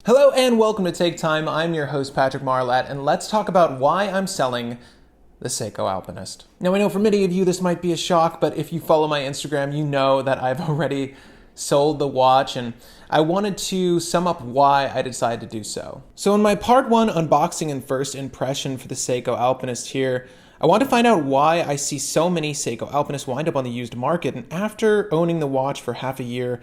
Hello and welcome to Take Time. I'm your host Patrick Marlatt, and let's talk about why I'm selling the Seiko Alpinist. Now I know for many of you this might be a shock, but if you follow my Instagram, you know that I've already sold the watch, and I wanted to sum up why I decided to do so. So in my part 1 unboxing and first impression for the Seiko Alpinist here, I want to find out why I see so many Seiko Alpinists wind up on the used market, and after owning the watch for half a year,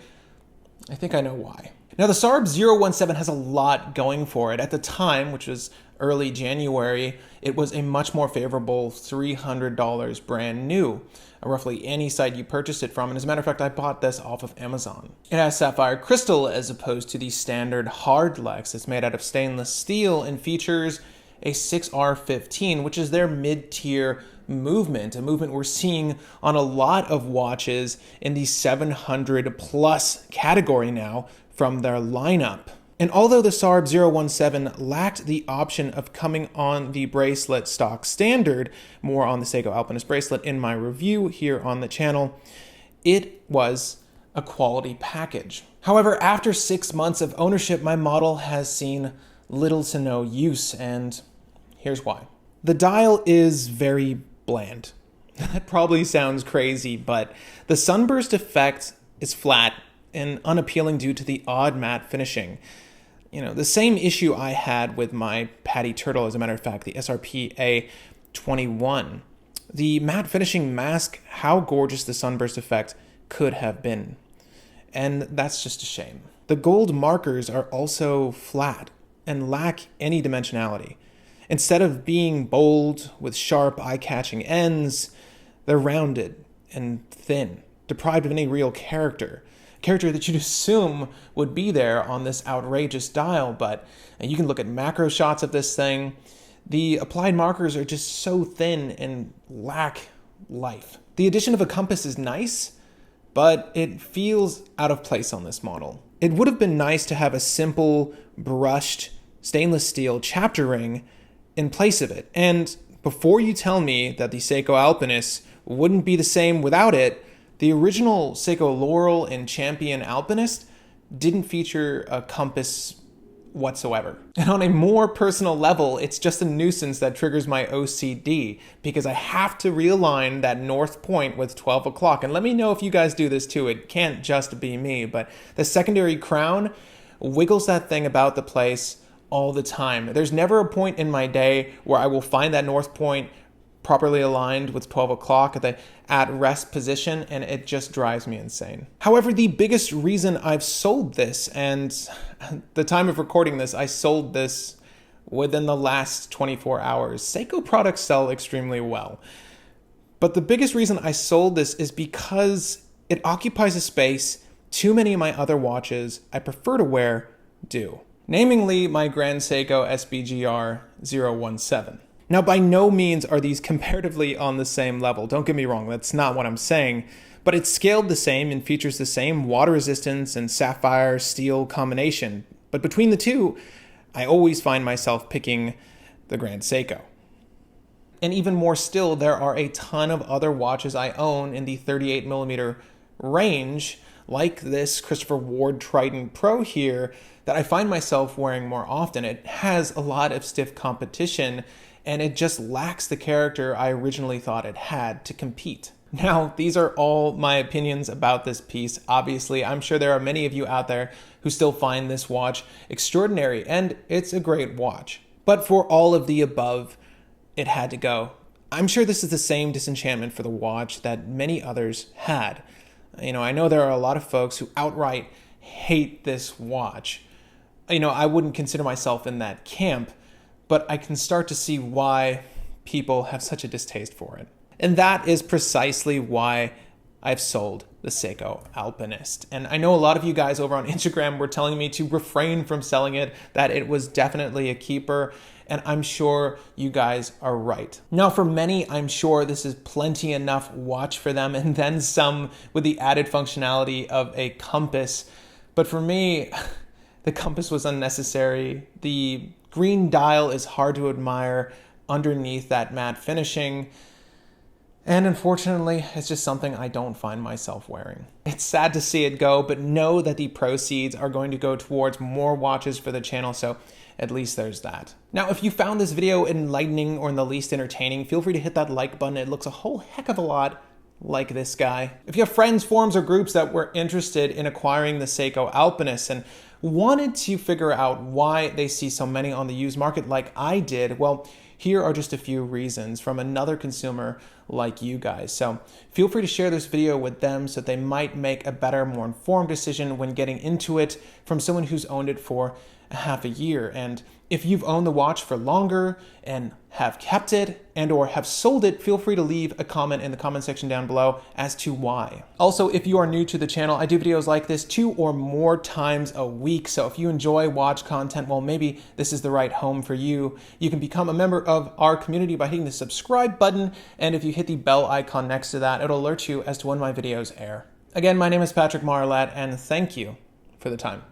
I think I know why. Now, the SARB017 has a lot going for it. At the time, which was early January, it was a much more favorable $300 brand new, roughly any site you purchased it from. And as a matter of fact, I bought this off of Amazon. It has sapphire crystal as opposed to the standard hard Lex. It's made out of stainless steel and features a 6R15, which is their mid-tier movement, a movement we're seeing on a lot of watches in the 700 plus category now from their lineup. And although the SARB017 lacked the option of coming on the bracelet stock standard, more on the Seiko Alpinist bracelet in my review here on the channel, it was a quality package. However, after 6 months of ownership, my model has seen little to no use, and here's why. The dial is very bland. That probably sounds crazy, but the sunburst effect is flat and unappealing due to the odd matte finishing. You know, the same issue I had with my Patty Turtle, as a matter of fact, the SRP-A21. The matte finishing masked how gorgeous the sunburst effect could have been. And that's just a shame. The gold markers are also flat and lack any dimensionality. Instead of being bold with sharp, eye-catching ends, they're rounded and thin, deprived of any real character that you'd assume would be there on this outrageous dial. But you can look at macro shots of this thing. The applied markers are just so thin and lack life. The addition of a compass is nice, but it feels out of place on this model. It would have been nice to have a simple brushed stainless steel chapter ring in place of it. And before you tell me that the Seiko Alpinist wouldn't be the same without it, the original Seiko Laurel and Champion Alpinist didn't feature a compass whatsoever. And on a more personal level, it's just a nuisance that triggers my OCD because I have to realign that north point with 12 o'clock. And let me know if you guys do this too. It can't just be me, but the secondary crown wiggles that thing about the place all the time. There's never a point in my day where I will find that north point properly aligned with 12 o'clock at the at rest position, and it just drives me insane. However, the biggest reason I've sold this, and at the time of recording this, I sold this within the last 24 hours. Seiko products sell extremely well. But the biggest reason I sold this is because it occupies a space too many of my other watches I prefer to wear do. Namely my Grand Seiko SBGR 017. Now, by no means are these comparatively on the same level. Don't get me wrong, that's not what I'm saying. But it's scaled the same and features the same water resistance and sapphire steel combination. But between the two, I always find myself picking the Grand Seiko. And even more still, there are a ton of other watches I own in the 38mm range, like this Christopher Ward Triton Pro here, that I find myself wearing more often. It has a lot of stiff competition, and it just lacks the character I originally thought it had to compete. Now, these are all my opinions about this piece. Obviously, I'm sure there are many of you out there who still find this watch extraordinary, and it's a great watch. But for all of the above, it had to go. I'm sure this is the same disenchantment for the watch that many others had. You know, I know there are a lot of folks who outright hate this watch. You know, I wouldn't consider myself in that camp, but I can start to see why people have such a distaste for it. And that is precisely why I've sold the Seiko Alpinist. And I know a lot of you guys over on Instagram were telling me to refrain from selling it, that it was definitely a keeper, and I'm sure you guys are right. Now, for many, I'm sure this is plenty enough watch for them, and then some with the added functionality of a compass. But for me, the compass was unnecessary. The green dial is hard to admire underneath that matte finishing. And unfortunately, it's just something I don't find myself wearing. It's sad to see it go, but know that the proceeds are going to go towards more watches for the channel, so at least there's that. Now, if you found this video enlightening or in the least entertaining, feel free to hit that like button. It looks a whole heck of a lot like this guy. If you have friends, forums, or groups that were interested in acquiring the Seiko Alpinist and wanted to figure out why they see so many on the used market like I did, well, here are just a few reasons from another consumer like you guys. So feel free to share this video with them so that they might make a better, more informed decision when getting into it from someone who's owned it for half a year. And if you've owned the watch for longer and have kept it and or have sold it, feel free to leave a comment in the comment section down below as to why. Also, if you are new to the channel, I do videos like this 2 or more times a week. So if you enjoy watch content, well, maybe this is the right home for you. You can become a member of our community by hitting the subscribe button. And if you hit the bell icon next to that, it'll alert you as to when my videos air. Again, my name is Patrick Marlatt, and thank you for the time.